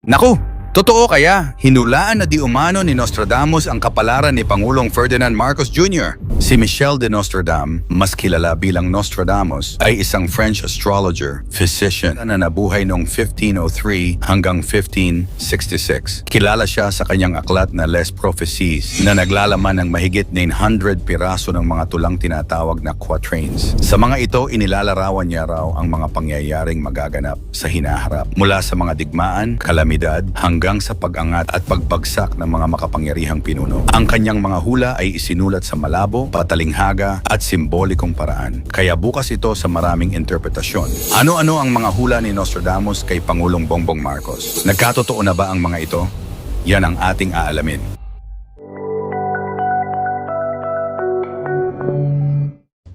Naku! Totoo kaya, hinulaan na di umano ni Nostradamus ang kapalaran ni Pangulong Ferdinand Marcos Jr. Si Michel de Nostradam, mas kilala bilang Nostradamus, ay isang French astrologer, physician na nabuhay noong 1503 hanggang 1566. Kilala siya sa kanyang aklat na Les Prophéties na naglalaman ng mahigit 900 piraso ng mga tulang tinatawag na quatrains. Sa mga ito, inilalarawan niya raw ang mga pangyayaring magaganap sa hinaharap mula sa mga digmaan, kalamidad, hanggang sa pag-angat at pagbagsak ng mga makapangyarihang pinuno. Ang kanyang mga hula ay isinulat sa malabo, patalinghaga at simbolikong paraan. Kaya bukas ito sa maraming interpretasyon. Ano-ano ang mga hula ni Nostradamus kay Pangulong Bongbong Marcos? Nagkatotoo na ba ang mga ito? Yan ang ating aalamin.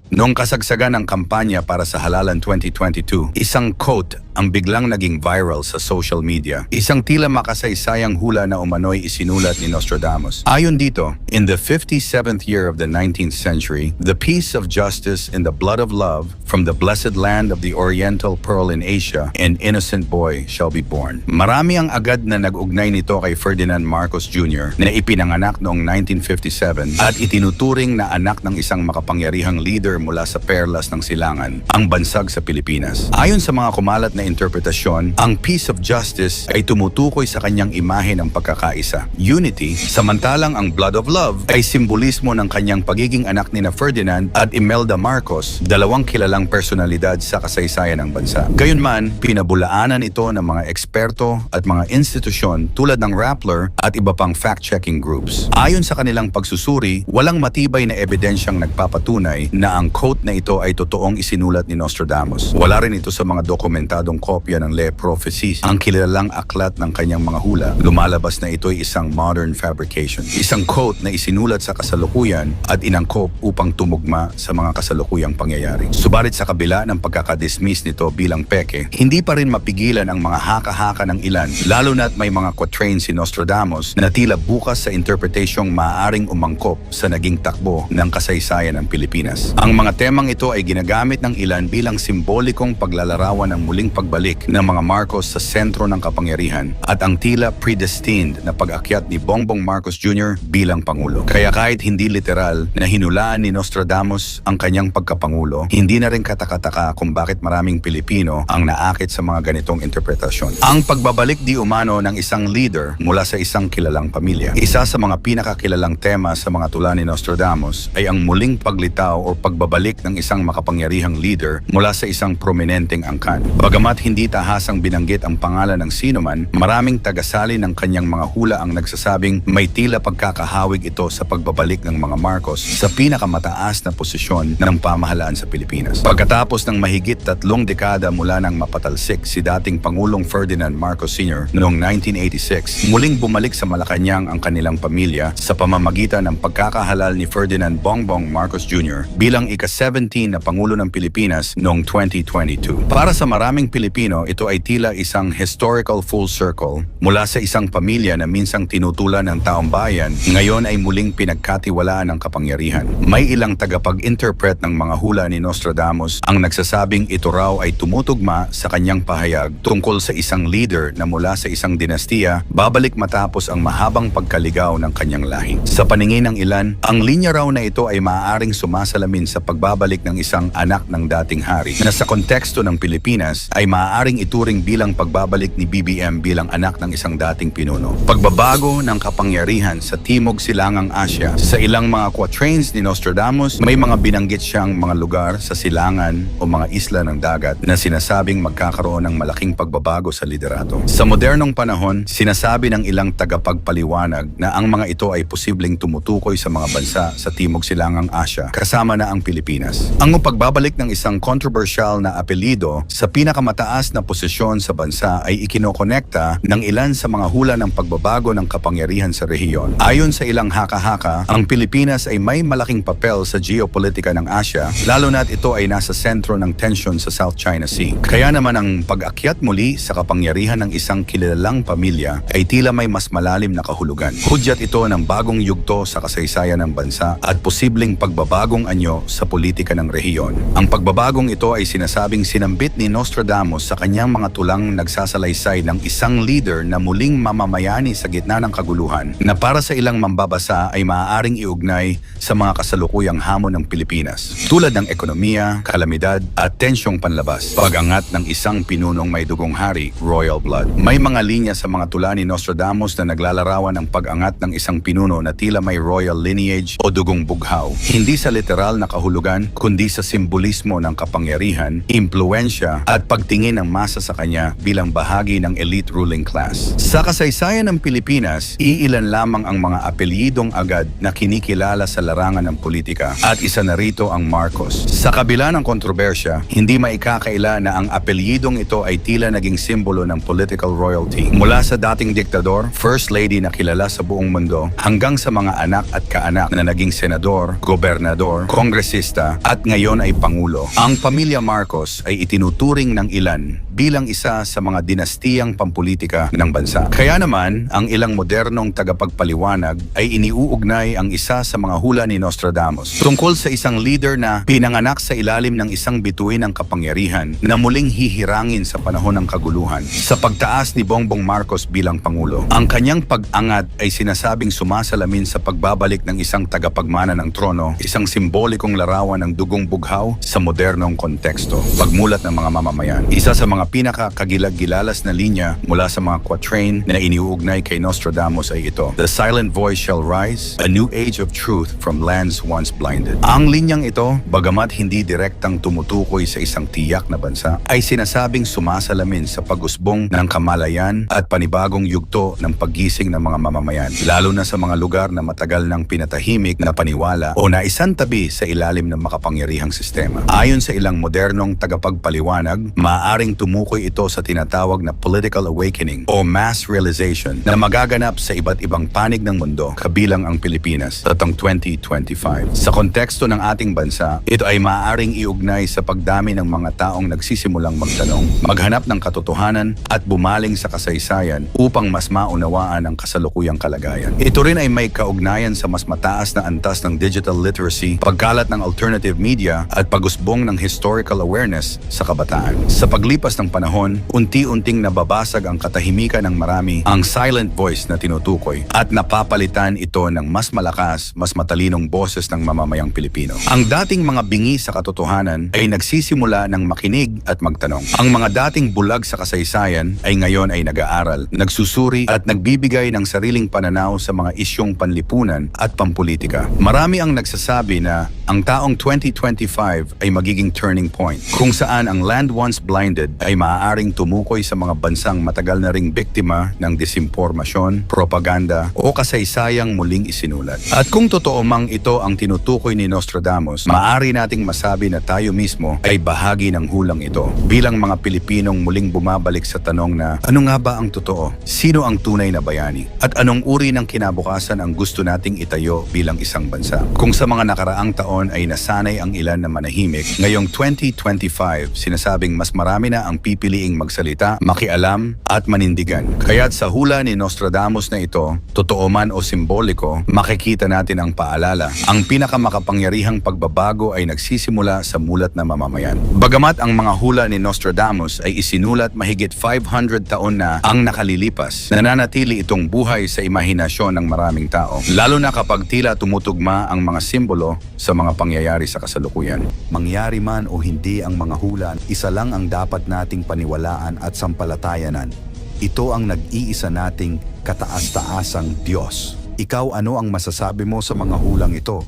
Noong kasagsagan ng kampanya para sa Halalan 2022, isang quote ang biglang naging viral sa social media. Isang tila makasaysayang hula na umano'y isinulat ni Nostradamus. Ayon dito, in the 57th year of the 19th century, the peace of justice in the blood of love from the blessed land of the oriental pearl in Asia, an innocent boy shall be born. Marami ang agad na nag-ugnay nito kay Ferdinand Marcos Jr. na ipinanganak noong 1957 at itinuturing na anak ng isang makapangyarihang leader mula sa perlas ng silangan, ang bansag sa Pilipinas. Ayon sa mga kumalat na interpretasyon, ang peace of justice ay tumutukoy sa kanyang imahe ng pagkakaisa, unity, samantalang ang blood of love ay simbolismo ng kanyang pagiging anak ni Ferdinand at Imelda Marcos, dalawang kilalang personalidad sa kasaysayan ng bansa. Gayunman, pinabulaanan ito ng mga eksperto at mga institusyon tulad ng Rappler at iba pang fact-checking groups. Ayon sa kanilang pagsusuri, walang matibay na ebidensyang nagpapatunay na ang quote na ito ay totoong isinulat ni Nostradamus. Wala rin ito sa mga dokumentadong kopya ng Les Prophéties. Ang kilalang aklat ng kanyang mga hula, lumalabas na ito ay isang modern fabrication. Isang quote na isinulat sa kasalukuyan at inangkop upang tumugma sa mga kasalukuyang pangyayari. Subalit sa kabila ng pagkakadismiss nito bilang peke, hindi pa rin mapigilan ang mga haka-haka ng ilan, lalo na't may mga quatrains si Nostradamus na tila bukas sa interpretasyong maaaring umangkop sa naging takbo ng kasaysayan ng Pilipinas. Ang mga temang ito ay ginagamit ng ilan bilang simbolikong paglalarawan ng muling pagbalik ng mga Marcos sa sentro ng kapangyarihan at ang tila predestined na pag-akyat ni Bongbong Marcos Jr. bilang Pangulo. Kaya kahit hindi literal na hinulaan ni Nostradamus ang kanyang pagkapangulo, hindi na rin katakataka kung bakit maraming Pilipino ang naakit sa mga ganitong interpretasyon. Ang pagbabalik di umano ng isang leader mula sa isang kilalang pamilya. Isa sa mga pinakakilalang tema sa mga tula ni Nostradamus ay ang muling paglitaw o pagbabalik ng isang makapangyarihang leader mula sa isang prominenteng angkan. Bagamat hindi tahasang binanggit ang pangalan ng sinuman, maraming tagasali ng kanyang mga hula ang nagsasabing may tila pagkakahawig ito sa pagbabalik ng mga Marcos sa pinakamataas na posisyon ng pamahalaan sa Pilipinas. Pagkatapos ng mahigit 3 dekada mula nang mapatalsik si dating Pangulong Ferdinand Marcos Sr. noong 1986, muling bumalik sa Malacanang ang kanilang pamilya sa pamamagitan ng pagkakahalal ni Ferdinand Bongbong Marcos Jr. bilang ika-17 na Pangulo ng Pilipinas noong 2022. Para sa maraming Pilipino, ito ay tila isang historical full circle mula sa isang pamilya na minsang tinutulan ng taong bayan, ngayon ay muling pinagkatiwalaan ng kapangyarihan. May ilang tagapag-interpret ng mga hula ni Nostradamus ang nagsasabing ito raw ay tumutugma sa kanyang pahayag tungkol sa isang leader na mula sa isang dinastiya babalik matapos ang mahabang pagkaligaw ng kanyang lahi. Sa paningin ng ilan, ang linya raw na ito ay maaaring sumasalamin sa pagbabalik ng isang anak ng dating hari na sa konteksto ng Pilipinas ay maaaring ituring bilang pagbabalik ni BBM bilang anak ng isang dating pinuno. Pagbabago ng kapangyarihan sa Timog Silangang Asya. Sa ilang mga quatrains ni Nostradamus, may mga binanggit siyang mga lugar sa silangan o mga isla ng dagat na sinasabing magkakaroon ng malaking pagbabago sa liderato. Sa modernong panahon, sinasabi ng ilang tagapagpaliwanag na ang mga ito ay posibleng tumutukoy sa mga bansa sa Timog Silangang Asya, kasama na ang Pilipinas. Ang pagbabalik ng isang controversial na apelido sa pinakamataas na posisyon sa bansa ay ikinokonekta ng ilan sa mga hula ng pagbabago ng kapangyarihan sa rehiyon. Ayon sa ilang haka-haka, ang Pilipinas ay may malaking papel sa geopolitika ng Asya, lalo na't ito ay nasa sentro ng tensyon sa South China Sea. Kaya naman ang pag-akyat muli sa kapangyarihan ng isang kilalang pamilya ay tila may mas malalim na kahulugan. Hudyat ito ng bagong yugto sa kasaysayan ng bansa at posibleng pagbabagong anyo sa politika ng rehiyon. Ang pagbabagong ito ay sinasabing sinambit ni Nostradamus Nostradamus sa kanyang mga tulang nagsasalaysay ng isang leader na muling mamamayani sa gitna ng kaguluhan na para sa ilang mambabasa ay maaaring iugnay sa mga kasalukuyang hamon ng Pilipinas tulad ng ekonomiya, kalamidad at tensyong panlabas. Pag-angat ng isang pinunong may dugong hari, royal blood. May mga linya sa mga tula ni Nostradamus na naglalarawan ng pag-angat ng isang pinuno na tila may royal lineage o dugong bughaw. Hindi sa literal na kahulugan, kundi sa simbolismo ng kapangyarihan, impluensya at pagtingin ng masa sa kanya bilang bahagi ng elite ruling class. Sa kasaysayan ng Pilipinas, iilan lamang ang mga apelyidong agad na kinikilala sa larangan ng politika at isa na rito ang Marcos. Sa kabila ng kontrobersya, hindi maikakaila na ang apelyidong ito ay tila naging simbolo ng political royalty. Mula sa dating diktador, first lady na kilala sa buong mundo, hanggang sa mga anak at kaanak na naging senador, gobernador, kongresista at ngayon ay pangulo. Ang pamilya Marcos ay itinuturing ng ilan bilang isa sa mga dinastiyang pampolitika ng bansa. Kaya naman, ang ilang modernong tagapagpaliwanag ay iniuugnay ang isa sa mga hula ni Nostradamus tungkol sa isang leader na pinanganak sa ilalim ng isang bituin ng kapangyarihan na muling hihirangin sa panahon ng kaguluhan sa pagtaas ni Bongbong Marcos bilang pangulo. Ang kanyang pag-angat ay sinasabing sumasalamin sa pagbabalik ng isang tagapagmana ng trono, isang simbolikong larawan ng dugong bughaw sa modernong konteksto. Pagmulat ng mga mamamayan. Isa sa mga pinakakagilag-gilalas na linya mula sa mga quatrain na iniuugnay kay Nostradamus ay ito: "The silent voice shall rise, a new age of truth from lands once blinded." Ang linyang ito, bagamat hindi direktang tumutukoy sa isang tiyak na bansa, ay sinasabing sumasalamin sa pag-usbong ng kamalayan at panibagong yugto ng paggising ng mga mamamayan, lalo na sa mga lugar na matagal nang pinatahimik na paniwala o naisantabi sa ilalim ng makapangyarihang sistema. Ayon sa ilang modernong tagapagpaliwanag, maaaring tumukoy ito sa tinatawag na political awakening o mass realization na magaganap sa iba't ibang panig ng mundo, kabilang ang Pilipinas sa taong 2025. Sa konteksto ng ating bansa, ito ay maaaring iugnay sa pagdami ng mga taong nagsisimulang magtanong, maghanap ng katotohanan at bumaling sa kasaysayan upang mas maunawaan ang kasalukuyang kalagayan. Ito rin ay may kaugnayan sa mas mataas na antas ng digital literacy, pagkalat ng alternative media at pag-usbong ng historical awareness sa kabataan. Sa paglipas ng panahon, unti-unting nababasag ang katahimikan ng marami, ang silent voice na tinutukoy, at napapalitan ito ng mas malakas, mas matalinong boses ng mamamayang Pilipino. Ang dating mga bingi sa katotohanan ay nagsisimula ng makinig at magtanong. Ang mga dating bulag sa kasaysayan ay ngayon ay nag-aaral, nagsusuri at nagbibigay ng sariling pananaw sa mga isyong panlipunan at pampolitika. Marami ang nagsasabi na ang taong 2025 ay magiging turning point, kung saan ang land once blinded ay maaaring tumukoy sa mga bansang matagal na ring biktima ng disinformasyon, propaganda o kasaysayang muling isinulat. At kung totoo mang ito ang tinutukoy ni Nostradamus, maaari nating masabi na tayo mismo ay bahagi ng hulang ito. Bilang mga Pilipinong muling bumabalik sa tanong na ano nga ba ang totoo? Sino ang tunay na bayani? At anong uri ng kinabukasan ang gusto nating itayo bilang isang bansa? Kung sa mga nakaraang taon ay nasanay ang ilan na manahimik, ngayong 2025 sinasabing mas marami na ang pipiliing magsalita, makialam at manindigan. Kaya't sa hula ni Nostradamus na ito, totoo man o simboliko, makikita natin ang paalala. Ang pinakamakapangyarihang pagbabago ay nagsisimula sa mulat na mamamayan. Bagamat ang mga hula ni Nostradamus ay isinulat mahigit 500 taon na ang nakalilipas, nananatili itong buhay sa imahinasyon ng maraming tao, lalo na kapag tila tumutugma ang mga simbolo sa mga pangyayari sa kasalukuyan. Mangyari man o hindi ang mga hula, isa lang ang dapat nating paniwalaan at sampalatayanan. Ito ang nag-iisa nating kataas-taasang Diyos. Ikaw, ano ang masasabi mo sa mga hulang ito?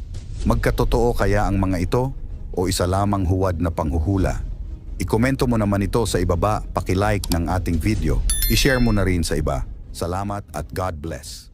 Magkatotoo kaya ang mga ito o isa lamang huwad na panghuhula? Ikomento mo naman ito sa ibaba, paki-like ng ating video. I-share mo na rin sa iba. Salamat at God bless.